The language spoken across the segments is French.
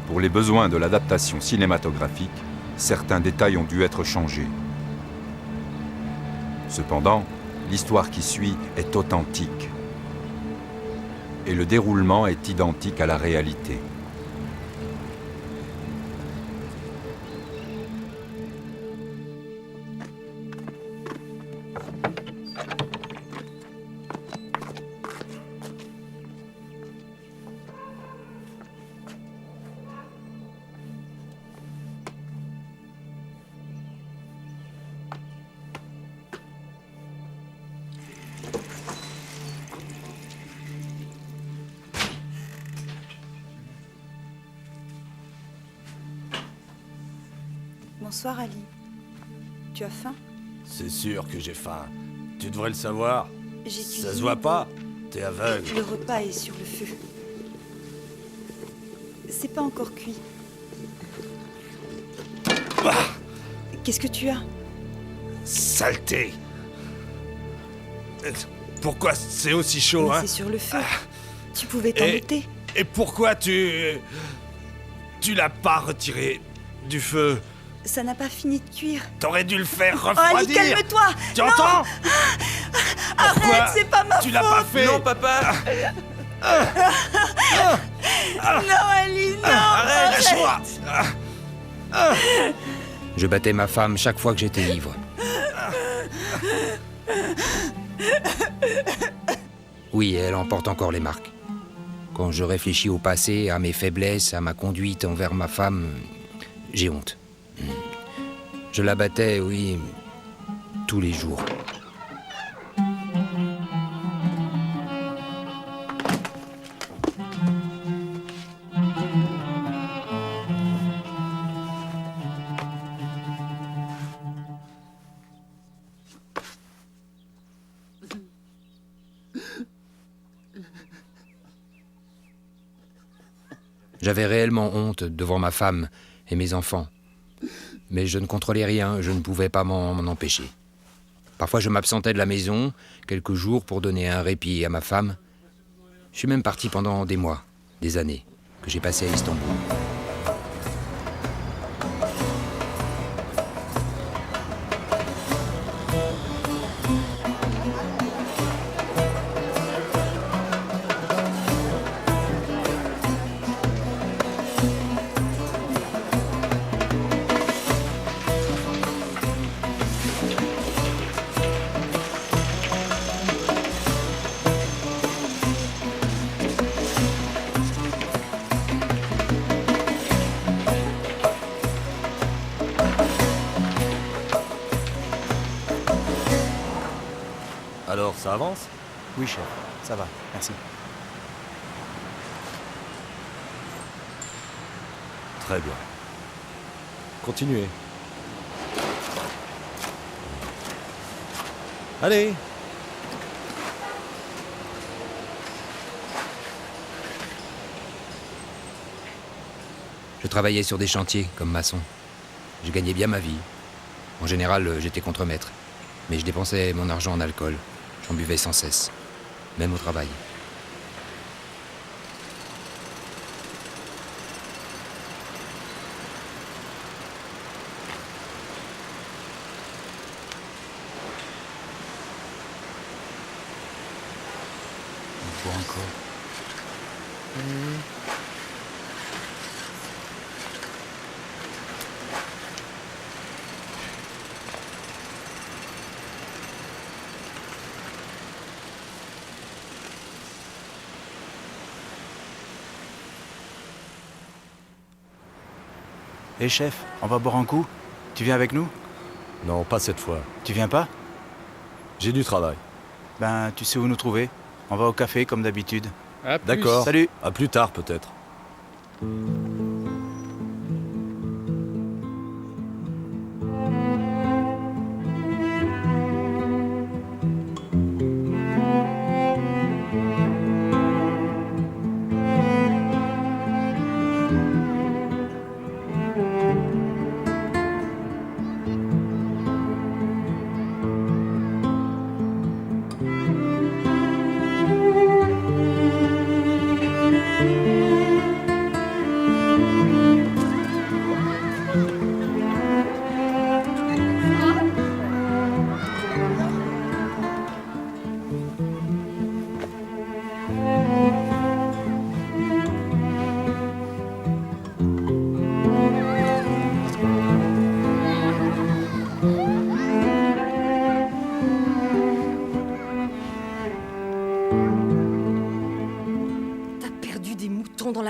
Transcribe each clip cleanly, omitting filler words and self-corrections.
Pour les besoins de l'adaptation cinématographique, certains détails ont dû être changés. Cependant, l'histoire qui suit est authentique. Et le déroulement est identique à la réalité. Bonsoir Ali. Tu as faim? C'est sûr que j'ai faim. Tu devrais le savoir. J'ai cuisiné. Ça se voit pas. T'es aveugle. Le repas est sur le feu. C'est pas encore cuit. Bah, Qu'est-ce que tu as? saleté. Pourquoi c'est aussi chaud, Mais hein? c'est sur le feu. Tu pouvais t'embêter. Et pourquoi tu l'as pas retiré du feu? Ça n'a pas fini de cuire. T'aurais dû le faire Oh Ali, refroidir. calme-toi! Tu entends? Pourquoi Arrête, c'est pas ma tu faute! l'as pas fait? Non, papa! Non Ali, non! Arrête, lâche-moi! Je battais ma femme chaque fois que j'étais ivre. Oui, elle en porte encore les marques. Quand je réfléchis au passé, à mes faiblesses, à ma conduite envers ma femme, j'ai honte. Je la battais, oui, tous les jours. J'avais réellement honte devant ma femme et mes enfants. Mais je ne contrôlais rien, je ne pouvais pas m'en empêcher. Parfois je m'absentais de la maison, quelques jours pour donner un répit à ma femme. Je suis même parti pendant des mois, des années, que j'ai passé à Istanbul. Alors, ça avance? Oui, chef, ça va, merci. Très bien. Continuez. Allez! Je travaillais sur des chantiers comme maçon. Je gagnais bien ma vie. En général, j'étais contremaître. Mais je dépensais mon argent en alcool. J'en buvais sans cesse, même au travail. On boit encore. Hé chef, on va boire un coup? Tu viens avec nous? Non, pas cette fois. Tu viens pas? J'ai du travail. Ben, tu sais où nous trouver. On va au café comme d'habitude. D'accord. Salut. À plus tard, peut-être.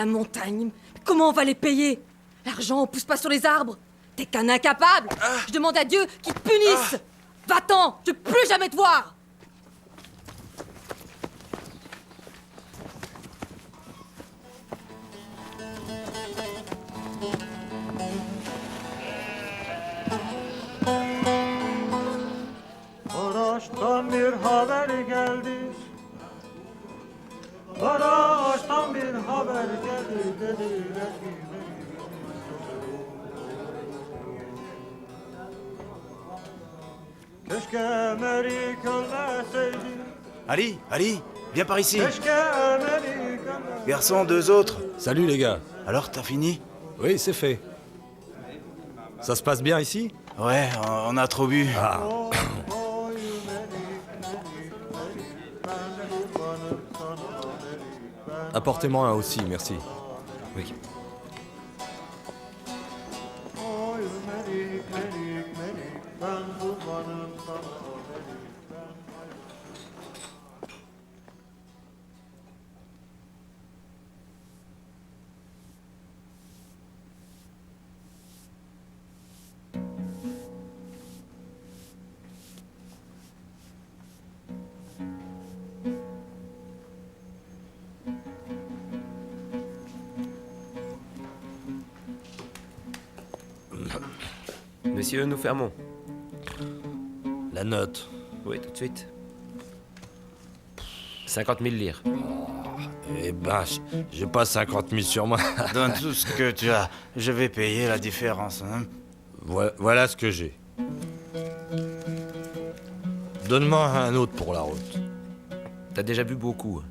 la montagne. Comment on va les payer? L'argent, on pousse pas sur les arbres. T'es qu'un incapable. Je demande à Dieu qu'il te punisse. Va-t'en, je veux plus jamais te voir. Maraş'tan bir haber geldi. Maraş'tan bir haber geldi dediler ki keşke Melik ölmeseydi. Ali, Ali, viens par ici. Keşke Melik ölmeseydi. Garçon, deux autres. Salut les gars. Alors, t'as fini? Oui, c'est fait. Ça se passe bien ici? Ouais, on a trop bu. Apportez-moi un aussi, merci. Oui. Oy Melik, Melik, Melik, ben kurbanım sana Melik, ben... Messieurs, nous fermons. La note. Oui, tout de suite. 50 000 lire. Eh ben, j'ai pas 50 000 sur moi. Donne tout ce que tu as. Je vais payer la différence. Hein. Voilà ce que j'ai. Donne-moi un autre pour la route. T'as déjà bu beaucoup.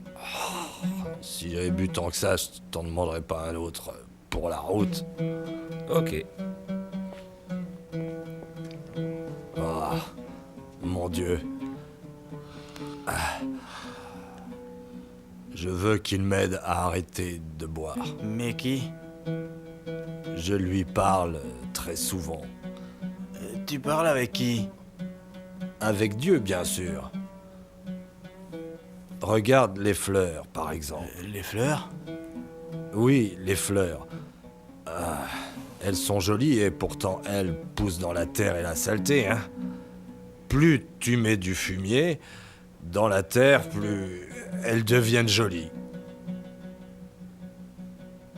Si j'avais bu tant que ça, je t'en demanderais pas un autre pour la route. Ok. Ah, mon Dieu. Ah. Je veux qu'il m'aide à arrêter de boire. Mais qui? Je lui parle très souvent. Tu parles avec qui? Avec Dieu, bien sûr. Regarde les fleurs, par exemple. Les fleurs? Oui, les fleurs. Ah, elles sont jolies et pourtant elles poussent dans la terre et la saleté, hein. Plus tu mets du fumier dans la terre, plus elles deviennent jolies.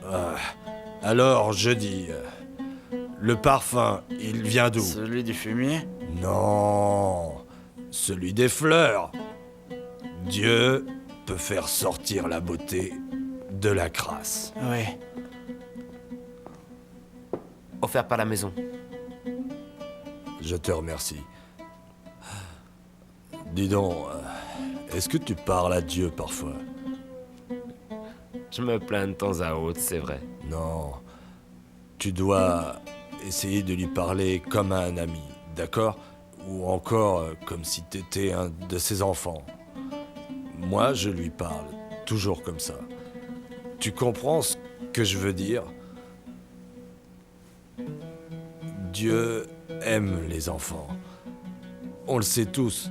Ah, alors je dis, le parfum, il vient d'où? Celui du fumier? Non, celui des fleurs. Dieu peut faire sortir la beauté de la crasse. Oui. Offert par la maison. Je te remercie. Dis donc, est-ce que tu parles à Dieu parfois? Je me plains de temps à autre, c'est vrai. Non. Tu dois essayer de lui parler comme à un ami, d'accord? Ou encore comme si t'étais un de ses enfants. Moi, je lui parle toujours comme ça. Tu comprends ce que je veux dire? Dieu aime les enfants. On le sait tous.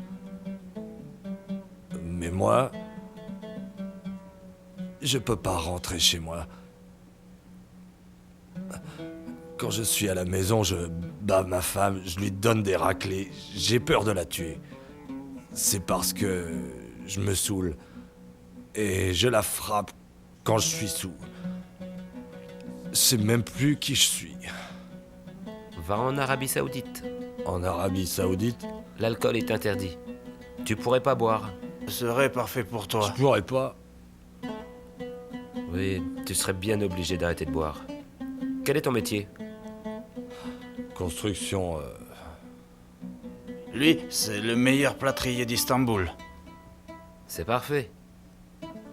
Mais moi, je peux pas rentrer chez moi. Quand je suis à la maison, je bats ma femme, je lui donne des raclées. J'ai peur de la tuer. C'est parce que je me saoule. Et je la frappe quand je suis sous. Je sais même plus qui je suis. Va en Arabie Saoudite. En Arabie Saoudite, L'alcool est interdit. Tu pourrais pas boire. Ce serait parfait pour toi. je pourrais pas. Oui, tu serais bien obligé d'arrêter de boire. Quel est ton métier? Construction, Lui, c'est le meilleur plâtrier d'Istanbul. C'est parfait.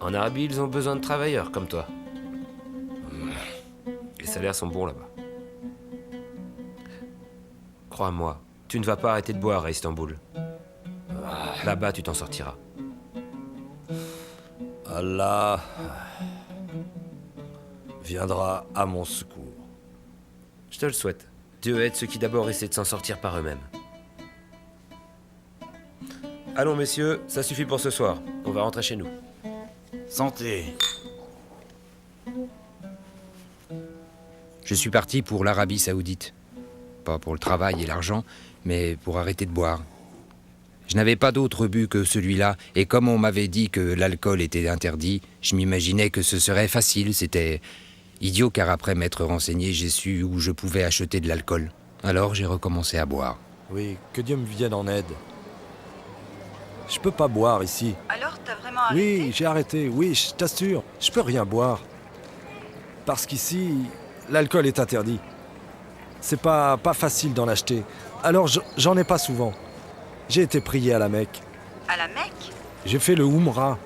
En Arabie, ils ont besoin de travailleurs comme toi. Les salaires sont bons là-bas. Crois-moi, tu ne vas pas arrêter de boire à Istanbul. Là-bas, tu t'en sortiras. Allah viendra à mon secours. Je te le souhaite. Dieu aide ceux qui d'abord essaient de s'en sortir par eux-mêmes. Allons, messieurs, ça suffit pour ce soir. On va rentrer chez nous. Santé. Je suis parti pour l'Arabie Saoudite. Pas pour le travail et l'argent, mais pour arrêter de boire. Je n'avais pas d'autre but que celui-là, et comme on m'avait dit que l'alcool était interdit, je m'imaginais que ce serait facile. C'était idiot car après m'être renseigné, j'ai su où je pouvais acheter de l'alcool. Alors j'ai recommencé à boire. Oui, que Dieu me vienne en aide. Je peux pas boire ici. Alors, t'as vraiment arrêté? Oui, j'ai arrêté, oui, je t'assure. Je peux rien boire. Parce qu'ici, l'alcool est interdit. C'est pas facile d'en acheter. Alors j'en ai pas souvent. J'ai été prié à la Mecque. À la Mecque? J'ai fait le Umrah.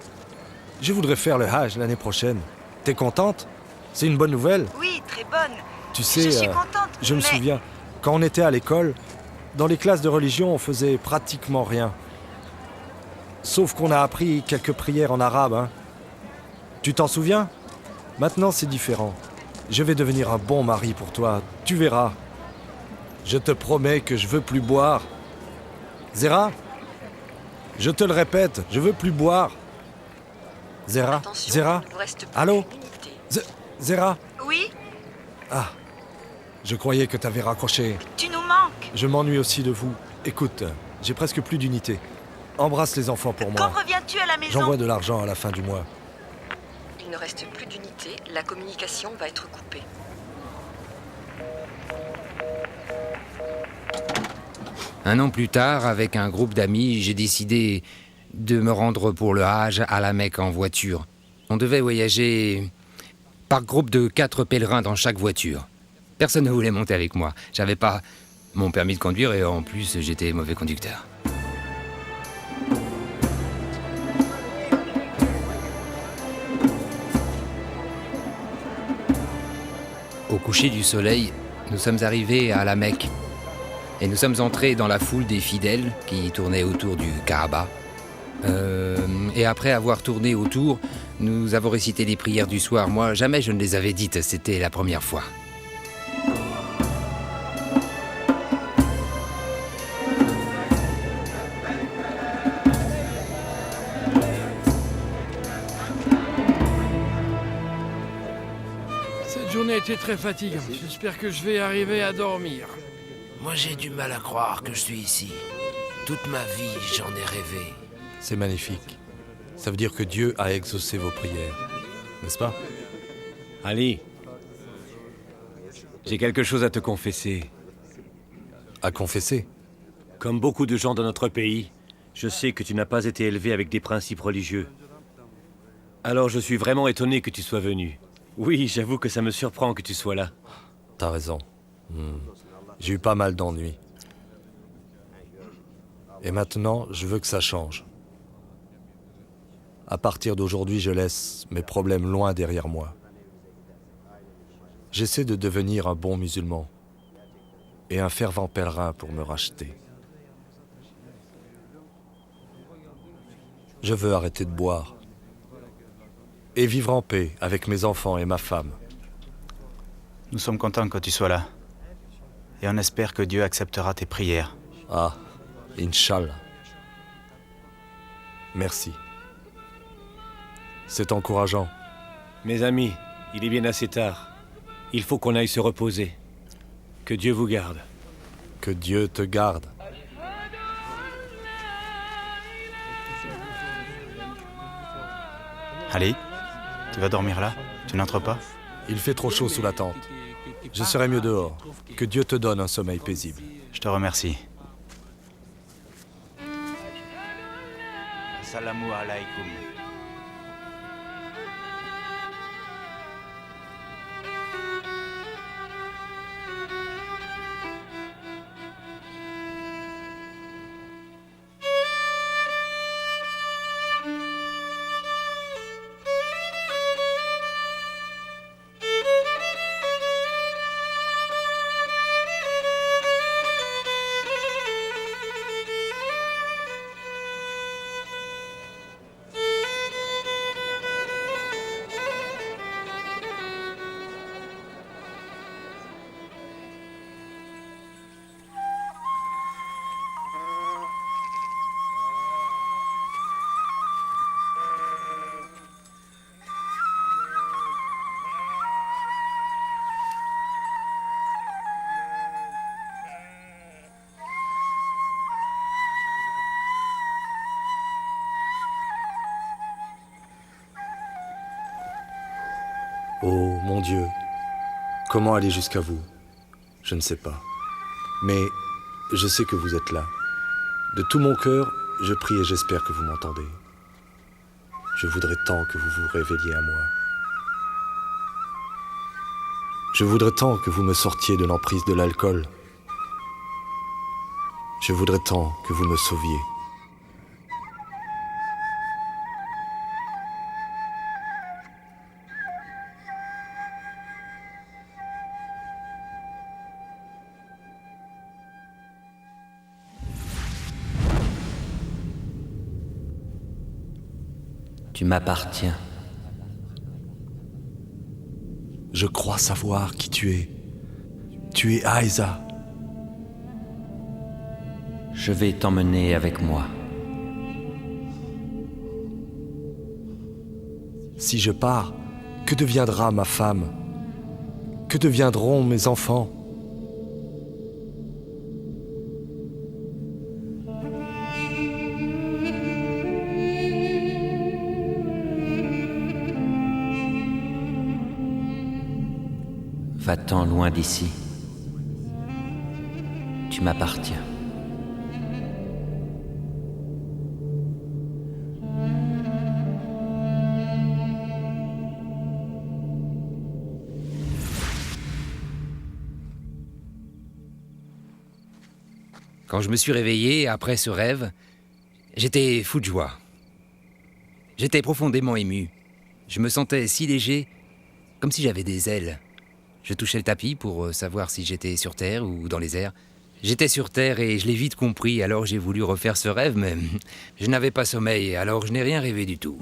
Je voudrais faire le Hajj l'année prochaine. T'es contente? C'est une bonne nouvelle? Oui, très bonne. Tu sais, Je suis contente. je me mais- souviens, quand on était à l'école, dans les classes de religion, on faisait pratiquement rien. Sauf qu'on a appris quelques prières en arabe, hein. Tu t'en souviens? Maintenant, c'est différent. Je vais devenir un bon mari pour toi, tu verras. Je te promets que je veux plus boire. Zéra? Je te le répète, je veux plus boire. Zéra? Zéra? Allô? Zéra? Oui, Ah, je croyais que t'avais raccroché. tu nous manques. Je m'ennuie aussi de vous. Écoute, j'ai presque plus d'unité. Embrasse les enfants pour Quand moi. reviens-tu à la maison? J'envoie de l'argent à la fin du mois. Il ne reste plus d'unité, la communication va être coupée. Un an plus tard, avec un groupe d'amis, j'ai décidé de me rendre pour le Hajj à la Mecque en voiture. On devait voyager par groupe de 4 pèlerins dans chaque voiture. Personne ne voulait monter avec moi. J'avais pas mon permis de conduire et en plus, j'étais mauvais conducteur. Au coucher du soleil, nous sommes arrivés à la Mecque. Et nous sommes entrés dans la foule des fidèles qui tournaient autour du Kaaba. Et après avoir tourné autour, nous avons récité les prières du soir. Moi, jamais je ne les avais dites, c'était la première fois. Cette journée a été très fatigante. J'espère que je vais arriver à dormir. Moi, j'ai du mal à croire que je suis ici. Toute ma vie, j'en ai rêvé. C'est magnifique. Ça veut dire que Dieu a exaucé vos prières, n'est-ce pas? Ali, j'ai quelque chose à te confesser. À confesser? Comme beaucoup de gens dans notre pays, je sais que tu n'as pas été élevé avec des principes religieux. Alors je suis vraiment étonné que tu sois venu. Oui, j'avoue que ça me surprend que tu sois là. T'as raison. J'ai eu pas mal d'ennuis. Et maintenant, je veux que ça change. À partir d'aujourd'hui, je laisse mes problèmes loin derrière moi. J'essaie de devenir un bon musulman et un fervent pèlerin pour me racheter. Je veux arrêter de boire et vivre en paix avec mes enfants et ma femme. Nous sommes contents que tu sois là. Et on espère que Dieu acceptera tes prières. Ah, Inch'Allah. Merci. C'est encourageant. Mes amis, il est bien assez tard. Il faut qu'on aille se reposer. Que Dieu vous garde. Que Dieu te garde. Ali, tu vas dormir là? Tu n'entres pas? Il fait trop chaud sous la tente. Je serai mieux dehors. Que Dieu te donne un sommeil paisible. Je te remercie. Assalamu alaikum. Oh mon Dieu, comment aller jusqu'à vous? Je ne sais pas. Mais je sais que vous êtes là. De tout mon cœur, je prie et j'espère que vous m'entendez. Je voudrais tant que vous vous révéliez à moi. Je voudrais tant que vous me sortiez de l'emprise de l'alcool. Je voudrais tant que vous me sauviez. Tu m'appartiens. Je crois savoir qui tu es. Tu es Aïza. Je vais t'emmener avec moi. Si je pars, que deviendra ma femme? Que deviendront mes enfants? Va-t'en loin d'ici. Tu m'appartiens. Quand je me suis réveillé après ce rêve, j'étais fou de joie. J'étais profondément ému. Je me sentais si léger, comme si j'avais des ailes. Je touchais le tapis pour savoir si j'étais sur Terre ou dans les airs. J'étais sur Terre et je l'ai vite compris, alors j'ai voulu refaire ce rêve, mais je n'avais pas sommeil, alors je n'ai rien rêvé du tout.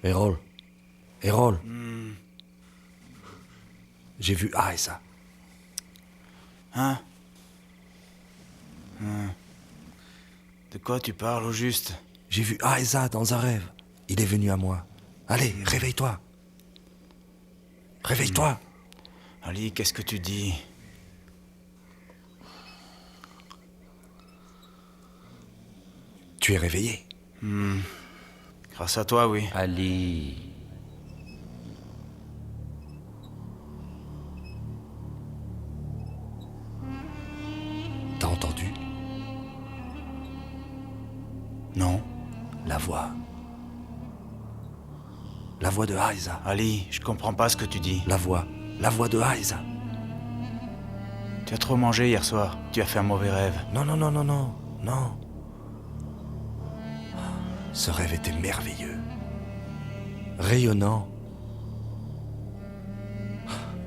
Errol. J'ai vu Aïza. Hein? De quoi tu parles au juste? J'ai vu Aïza dans un rêve. Il est venu à moi. Allez, réveille-toi. Réveille-toi. Ali, qu'est-ce que tu dis? Tu es réveillé. Grâce à toi, oui. Ali. T'as entendu? Non. La voix. La voix de Aïza. Ali, je comprends pas ce que tu dis. La voix de Aïza. Tu as trop mangé hier soir. Tu as fait un mauvais rêve. Non. Ce rêve était merveilleux. Rayonnant.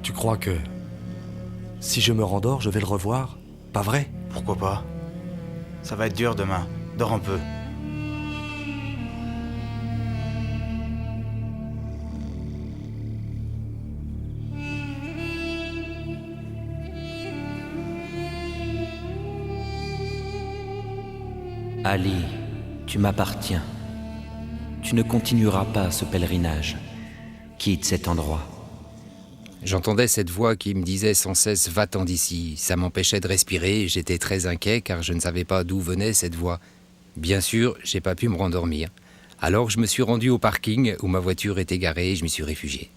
Tu crois que si je me rendors, je vais le revoir? Pas vrai? Pourquoi pas? Ça va être dur demain. Dors un peu. Ali, tu m'appartiens. Tu ne continueras pas ce pèlerinage. Quitte cet endroit. J'entendais cette voix qui me disait sans cesse « Va-t'en d'ici ». Ça m'empêchait de respirer, j'étais très inquiet car je ne savais pas d'où venait cette voix. Bien sûr, j'ai pas pu me rendormir. Alors je me suis rendu au parking où ma voiture était garée et je m'y suis réfugié.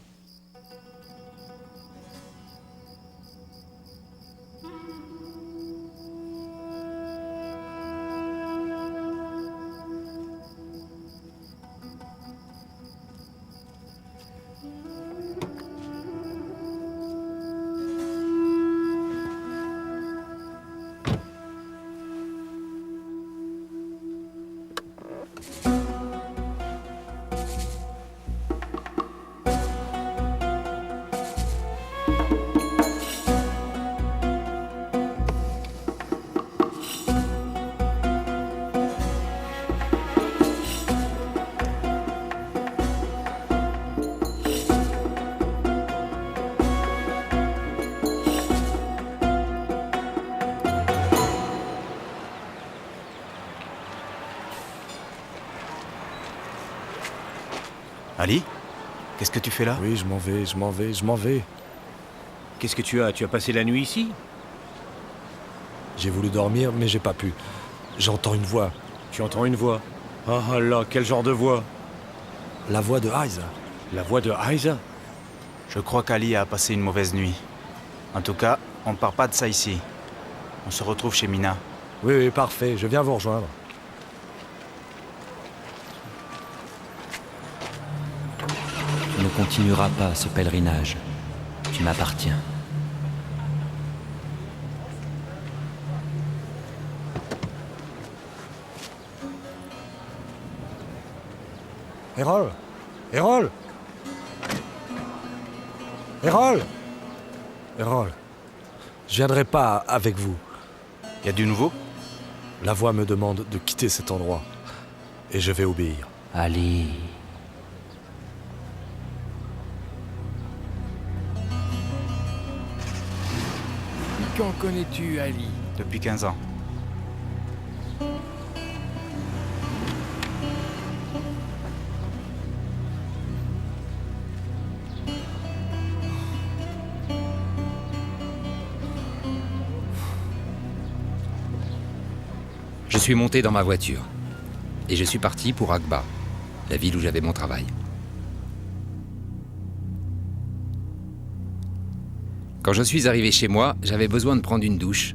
Ali? Qu'est-ce que tu fais là? Oui, je m'en vais. Qu'est-ce que tu as? Tu as passé la nuit ici? J'ai voulu dormir, mais j'ai pas pu. J'entends une voix. Tu entends une voix? Ah là, quel genre de voix? La voix de Aiza. La voix de Aiza? Je crois qu'Ali a passé une mauvaise nuit. En tout cas, on ne part pas de ça ici. On se retrouve chez Mina. Oui, parfait, je viens vous rejoindre. Tu ne continueras pas ce pèlerinage. Tu m'appartiens. Errol! Errol! Errol! Errol, je viendrai pas avec vous. Y a du nouveau? La voix me demande de quitter cet endroit. Et je vais obéir. Ali. Quand connais-tu Ali? Depuis 15 ans. Je suis monté dans ma voiture et je suis parti pour Akba, la ville où j'avais mon travail. Quand je suis arrivé chez moi, j'avais besoin de prendre une douche.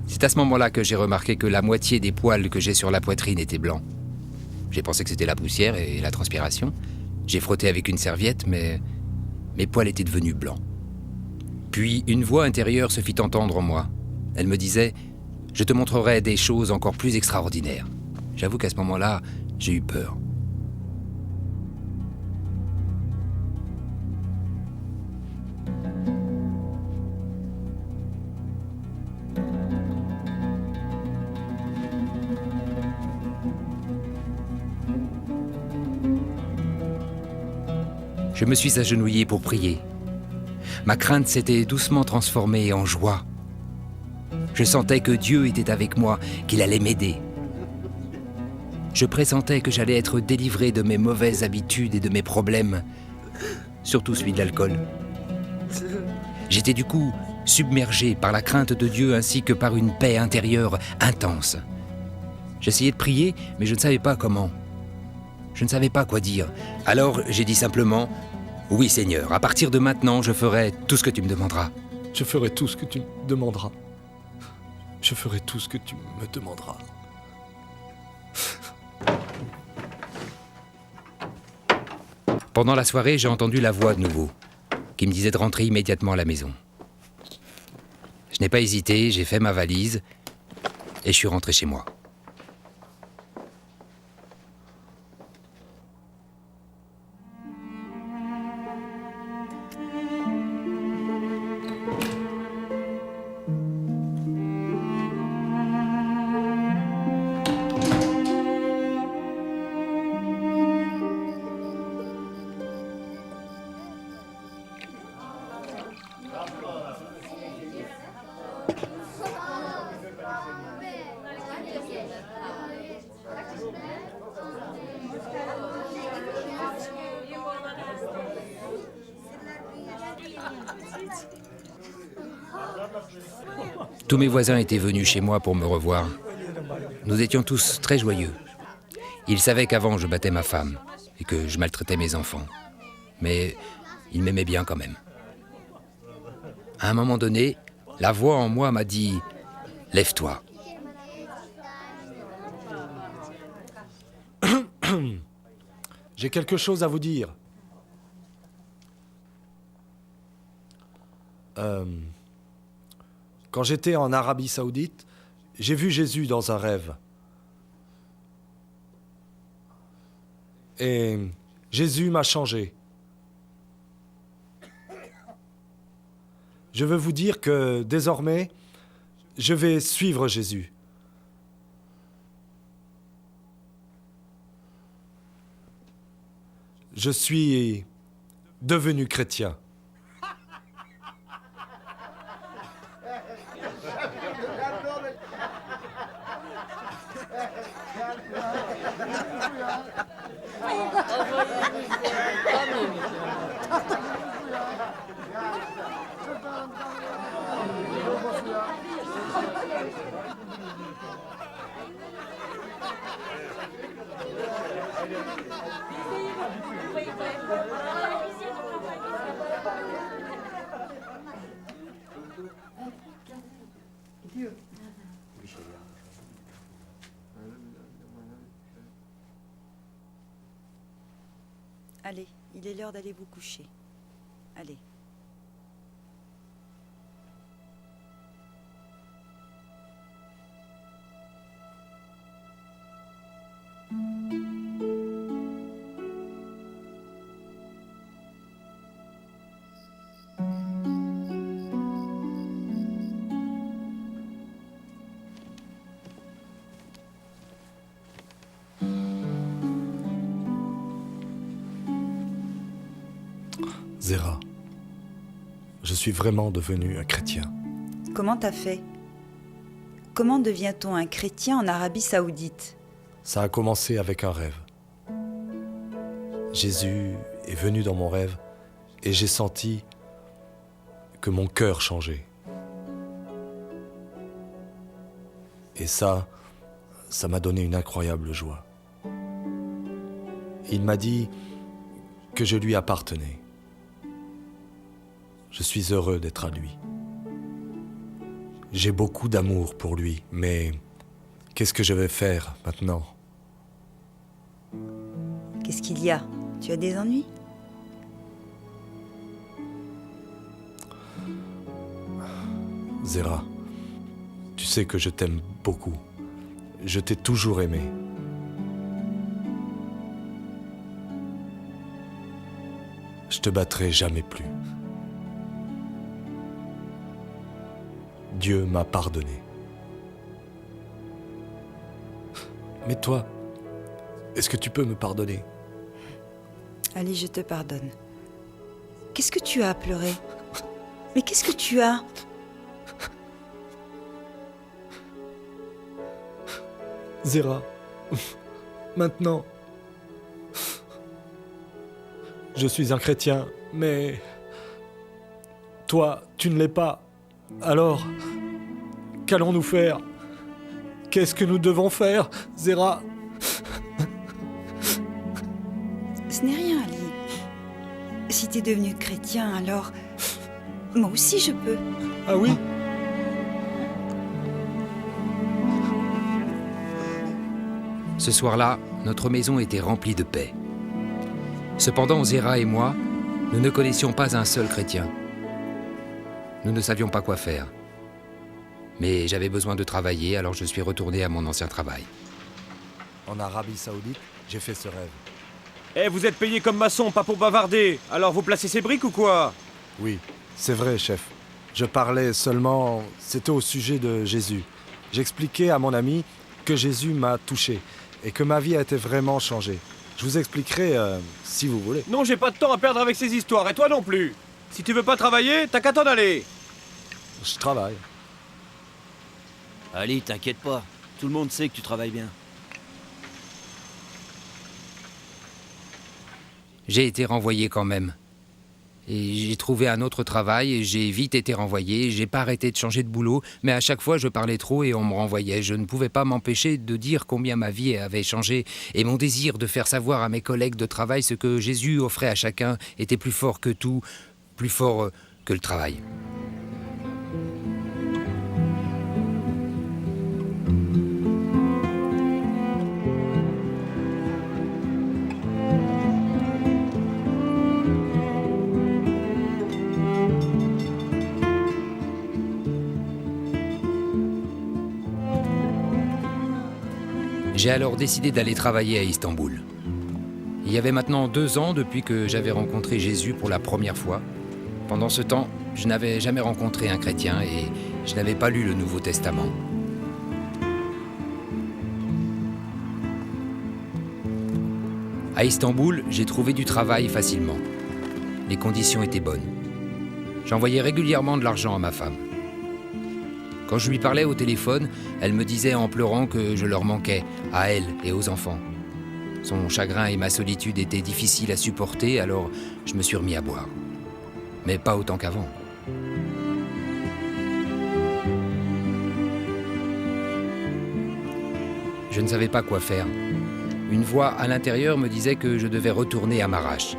C'est à ce moment-là que j'ai remarqué que la moitié des poils que j'ai sur la poitrine étaient blancs. J'ai pensé que c'était la poussière et la transpiration. J'ai frotté avec une serviette, mais mes poils étaient devenus blancs. Puis une voix intérieure se fit entendre en moi. Elle me disait « Je te montrerai des choses encore plus extraordinaires ». J'avoue qu'à ce moment-là, j'ai eu peur. Je me suis agenouillé pour prier. Ma crainte s'était doucement transformée en joie. Je sentais que Dieu était avec moi, qu'il allait m'aider. Je pressentais que j'allais être délivré de mes mauvaises habitudes et de mes problèmes, surtout celui de l'alcool. J'étais du coup submergé par la crainte de Dieu ainsi que par une paix intérieure intense. J'essayais de prier, mais je ne savais pas comment. Je ne savais pas quoi dire. Alors j'ai dit simplement « Oui Seigneur, à partir de maintenant, je ferai tout ce que tu me demanderas. » Je ferai tout ce que tu me demanderas. Je ferai tout ce que tu me demanderas. Pendant la soirée, j'ai entendu la voix de nouveau, qui me disait de rentrer immédiatement à la maison. Je n'ai pas hésité, j'ai fait ma valise et je suis rentré chez moi. Tous mes voisins étaient venus chez moi pour me revoir. Nous étions tous très joyeux. Ils savaient qu'avant je battais ma femme et que je maltraitais mes enfants. Mais ils m'aimaient bien quand même. À un moment donné, la voix en moi m'a dit « Lève-toi ». J'ai quelque chose à vous dire. Quand j'étais en Arabie Saoudite, j'ai vu Jésus dans un rêve. Et Jésus m'a changé. Je veux vous dire que désormais, je vais suivre Jésus. Je suis devenu chrétien. Allez, il est l'heure d'aller vous coucher. Allez. Zéra, je suis vraiment devenu un chrétien. Comment t'as fait? Comment devient-on un chrétien en Arabie Saoudite? Ça a commencé avec un rêve. Jésus est venu dans mon rêve et j'ai senti que mon cœur changeait. Et ça m'a donné une incroyable joie. Il m'a dit que je lui appartenais. Je suis heureux d'être à lui. J'ai beaucoup d'amour pour lui, mais qu'est-ce que je vais faire maintenant? Qu'est-ce qu'il y a? Tu as des ennuis? Zéra, tu sais que je t'aime beaucoup. Je t'ai toujours aimé. Je te battrai jamais plus. Dieu m'a pardonné. Mais toi, est-ce que tu peux me pardonner? Allez, je te pardonne. Qu'est-ce que tu as à pleurer? Mais qu'est-ce que tu as? Zéra, maintenant, je suis un chrétien, mais toi, tu ne l'es pas. Alors, qu'allons-nous faire? Qu'est-ce que nous devons faire, Zéra? Ce n'est rien, Ali. Si t'es devenu chrétien, alors... Moi aussi, je peux. Ah oui? Ce soir-là, notre maison était remplie de paix. Cependant, Zéra et moi, nous ne connaissions pas un seul chrétien. Nous ne savions pas quoi faire. Mais j'avais besoin de travailler, alors je suis retourné à mon ancien travail. En Arabie Saoudite, j'ai fait ce rêve. Eh, vous êtes payé comme maçon, pas pour bavarder. Alors vous placez ces briques ou quoi? Oui, c'est vrai, chef. Je parlais seulement... C'était au sujet de Jésus. J'expliquais à mon ami que Jésus m'a touché et que ma vie a été vraiment changée. Je vous expliquerai si vous voulez. Non, j'ai pas de temps à perdre avec ces histoires, et toi non plus. Si tu veux pas travailler, t'as qu'à t'en aller. Je travaille. Ali, t'inquiète pas. Tout le monde sait que tu travailles bien. J'ai été renvoyé quand même. Et j'ai trouvé un autre travail et j'ai vite été renvoyé. J'ai pas arrêté de changer de boulot, mais à chaque fois je parlais trop et on me renvoyait. Je ne pouvais pas m'empêcher de dire combien ma vie avait changé et mon désir de faire savoir à mes collègues de travail ce que Jésus offrait à chacun était plus fort que tout, plus fort que le travail. J'ai alors décidé d'aller travailler à Istanbul. Il y avait maintenant 2 ans depuis que j'avais rencontré Jésus pour la première fois. Pendant ce temps, je n'avais jamais rencontré un chrétien et je n'avais pas lu le Nouveau Testament. À Istanbul, j'ai trouvé du travail facilement. Les conditions étaient bonnes. J'envoyais régulièrement de l'argent à ma femme. Quand je lui parlais au téléphone, elle me disait en pleurant que je leur manquais, à elle et aux enfants. Son chagrin et ma solitude étaient difficiles à supporter, alors je me suis remis à boire. Mais pas autant qu'avant. Je ne savais pas quoi faire. Une voix à l'intérieur me disait que je devais retourner à Marash.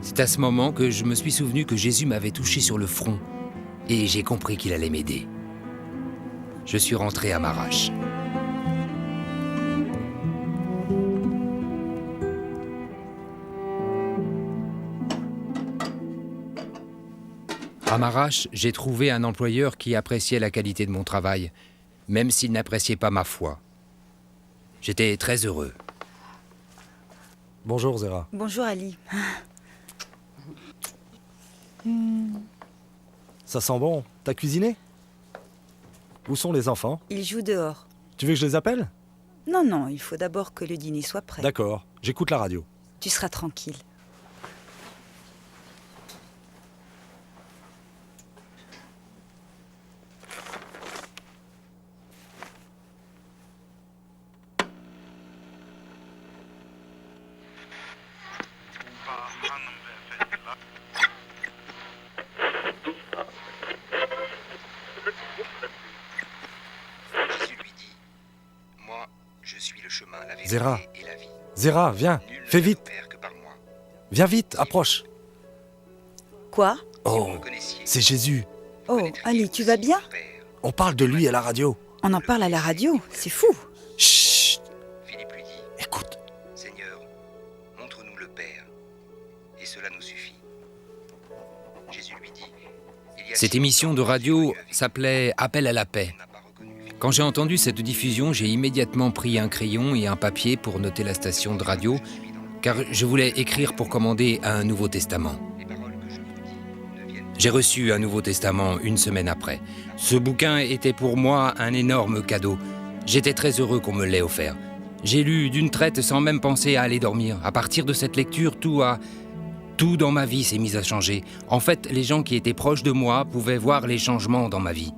C'est à ce moment que je me suis souvenu que Jésus m'avait touché sur le front et j'ai compris qu'il allait m'aider. Je suis rentré à Marash. À Marash, j'ai trouvé un employeur qui appréciait la qualité de mon travail, même s'il n'appréciait pas ma foi. J'étais très heureux. Bonjour Zera. Bonjour Ali. Ça sent bon. T'as cuisiné? Où sont les enfants? Ils jouent dehors. Tu veux que je les appelle? Non, non, il faut d'abord que le dîner soit prêt. D'accord, j'écoute la radio. Tu seras tranquille. Zera, Zera, viens, fais vite. Viens vite, approche. Quoi? Oh, c'est Jésus. Oh, Ali, tu vas bien? On parle de lui à la radio. On en parle à la radio, c'est fou. Chut. Philippe lui dit, écoute. Seigneur, montre-nous le Père, et cela nous suffit. Jésus lui dit, cette émission de radio s'appelait Appel à la paix. Quand j'ai entendu cette diffusion, j'ai immédiatement pris un crayon et un papier pour noter la station de radio, car je voulais écrire pour commander un Nouveau Testament. J'ai reçu un Nouveau Testament une semaine après. Ce bouquin était pour moi un énorme cadeau. J'étais très heureux qu'on me l'ait offert. J'ai lu d'une traite sans même penser à aller dormir. À partir de cette lecture, tout dans ma vie s'est mis à changer. En fait, les gens qui étaient proches de moi pouvaient voir les changements dans ma vie.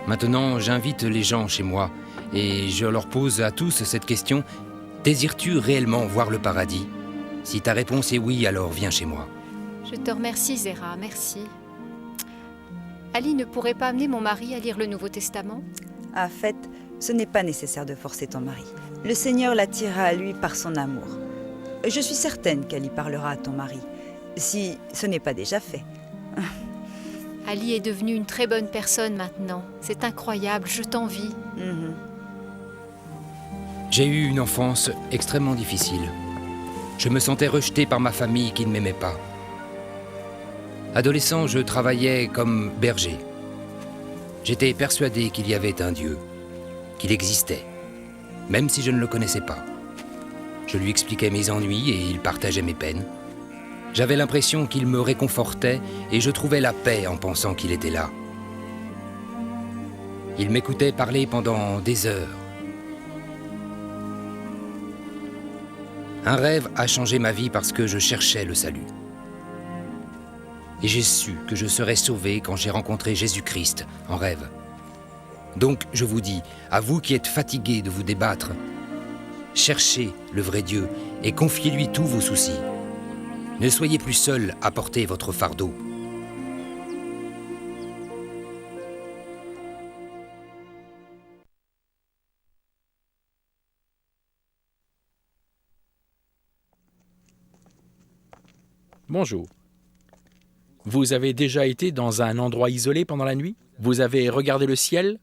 Maintenant, j'invite les gens chez moi et je leur pose à tous cette question. Désires-tu réellement voir le paradis? Si ta réponse est oui, alors viens chez moi. Je te remercie, Zera, merci. Ali ne pourrait pas amener mon mari à lire le Nouveau Testament? En fait, ce n'est pas nécessaire de forcer ton mari. Le Seigneur l'attirera à lui par son amour. Je suis certaine qu'elle y parlera à ton mari, si ce n'est pas déjà fait. Ali est devenu une très bonne personne maintenant. C'est incroyable, je t'envie. J'ai eu une enfance extrêmement difficile. Je me sentais rejeté par ma famille qui ne m'aimait pas. Adolescent, je travaillais comme berger. J'étais persuadé qu'il y avait un Dieu, qu'il existait, même si je ne le connaissais pas. Je lui expliquais mes ennuis et il partageait mes peines. J'avais l'impression qu'il me réconfortait et je trouvais la paix en pensant qu'il était là. Il m'écoutait parler pendant des heures. Un rêve a changé ma vie parce que je cherchais le salut. Et j'ai su que je serais sauvé quand j'ai rencontré Jésus-Christ en rêve. Donc je vous dis, à vous qui êtes fatigués de vous débattre, cherchez le vrai Dieu et confiez-lui tous vos soucis. Ne soyez plus seul à porter votre fardeau. Bonjour. Vous avez déjà été dans un endroit isolé pendant la nuit? Vous avez regardé le ciel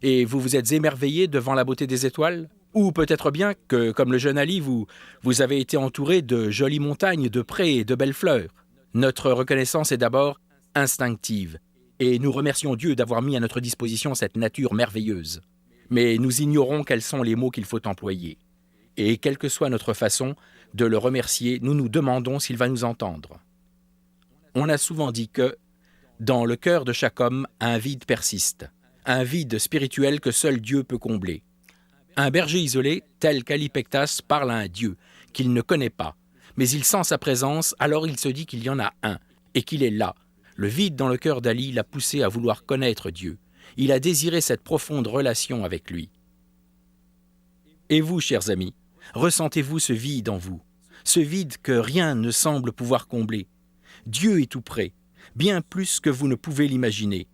et vous vous êtes émerveillé devant la beauté des étoiles? Ou peut-être bien que, comme le jeune Ali, vous avez été entouré de jolies montagnes, de prés et de belles fleurs. Notre reconnaissance est d'abord instinctive, et nous remercions Dieu d'avoir mis à notre disposition cette nature merveilleuse. Mais nous ignorons quels sont les mots qu'il faut employer. Et quelle que soit notre façon de le remercier, nous nous demandons s'il va nous entendre. On a souvent dit que, dans le cœur de chaque homme, un vide persiste, un vide spirituel que seul Dieu peut combler. Un berger isolé, tel qu'Ali Pektas, parle à un Dieu qu'il ne connaît pas, mais il sent sa présence, alors il se dit qu'il y en a un, et qu'il est là. Le vide dans le cœur d'Ali l'a poussé à vouloir connaître Dieu. Il a désiré cette profonde relation avec lui. Et vous, chers amis, ressentez-vous ce vide en vous, ce vide que rien ne semble pouvoir combler? Dieu est tout près, bien plus que vous ne pouvez l'imaginer.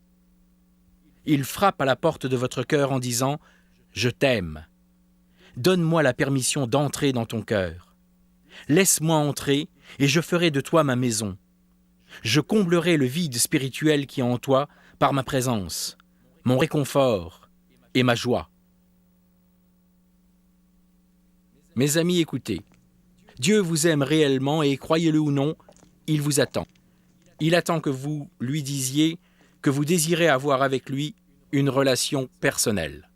Il frappe à la porte de votre cœur en disant « Je t'aime. Donne-moi la permission d'entrer dans ton cœur. Laisse-moi entrer et je ferai de toi ma maison. Je comblerai le vide spirituel qui est en toi par ma présence, mon réconfort et ma joie. » Mes amis, écoutez. Dieu vous aime réellement et, croyez-le ou non, il vous attend. Il attend que vous lui disiez que vous désirez avoir avec lui une relation personnelle.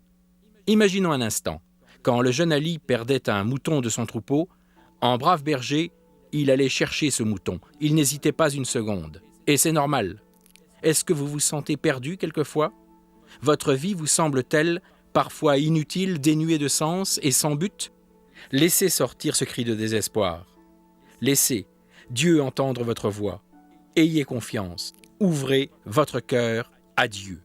Imaginons un instant, quand le jeune Ali perdait un mouton de son troupeau, en brave berger, il allait chercher ce mouton. Il n'hésitait pas une seconde. Et c'est normal. Est-ce que vous vous sentez perdu quelquefois? Votre vie vous semble-t-elle parfois inutile, dénuée de sens et sans but? Laissez sortir ce cri de désespoir. Laissez Dieu entendre votre voix. Ayez confiance. Ouvrez votre cœur à Dieu.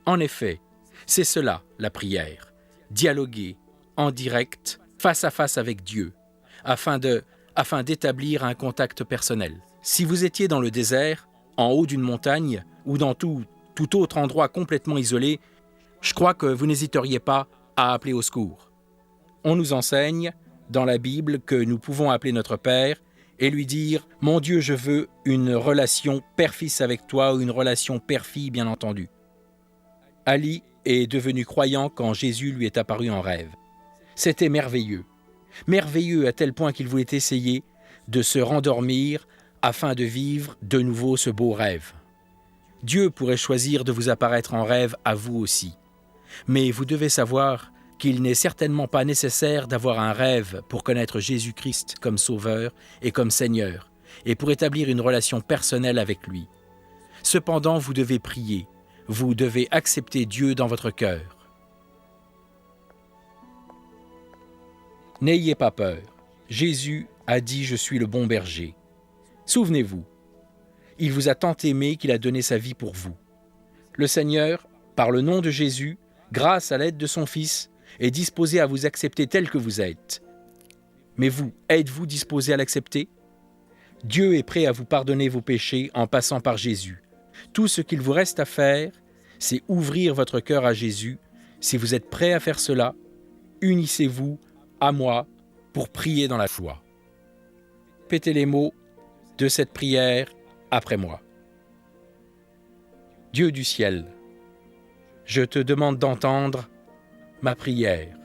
En effet, c'est cela la prière. Dialoguer en direct, face à face avec Dieu, afin d'établir un contact personnel. Si vous étiez dans le désert, en haut d'une montagne ou dans tout autre endroit complètement isolé, je crois que vous n'hésiteriez pas à appeler au secours. On nous enseigne, dans la Bible, que nous pouvons appeler notre Père et lui dire « Mon Dieu, je veux une relation père-fils avec toi » ou une relation père-fille, bien entendu. Ali est devenu croyant quand Jésus lui est apparu en rêve. C'était merveilleux. Merveilleux à tel point qu'il voulait essayer de se rendormir afin de vivre de nouveau ce beau rêve. Dieu pourrait choisir de vous apparaître en rêve à vous aussi. Mais vous devez savoir qu'il n'est certainement pas nécessaire d'avoir un rêve pour connaître Jésus-Christ comme Sauveur et comme Seigneur, et pour établir une relation personnelle avec lui. Cependant, vous devez prier, vous devez accepter Dieu dans votre cœur. N'ayez pas peur. Jésus a dit « Je suis le bon berger ». Souvenez-vous, il vous a tant aimé qu'il a donné sa vie pour vous. Le Seigneur, par le nom de Jésus, grâce à l'aide de son Fils, est disposé à vous accepter tel que vous êtes. Mais vous, êtes-vous disposé à l'accepter? Dieu est prêt à vous pardonner vos péchés en passant par Jésus. Tout ce qu'il vous reste à faire, c'est ouvrir votre cœur à Jésus. Si vous êtes prêt à faire cela, unissez-vous à moi pour prier dans la foi. Répétez les mots de cette prière après moi. Dieu du ciel, je te demande d'entendre ma prière.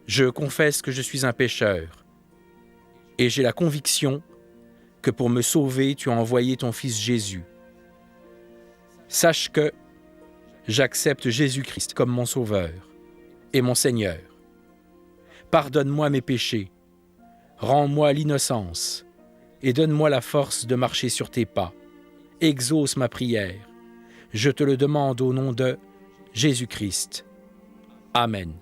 Je confesse que je suis un pécheur et j'ai la conviction que pour me sauver, tu as envoyé ton Fils Jésus. Sache que j'accepte Jésus-Christ comme mon Sauveur et mon Seigneur. Pardonne-moi mes péchés, rends-moi l'innocence et donne-moi la force de marcher sur tes pas. Exauce ma prière. Je te le demande au nom de Jésus-Christ. Amen.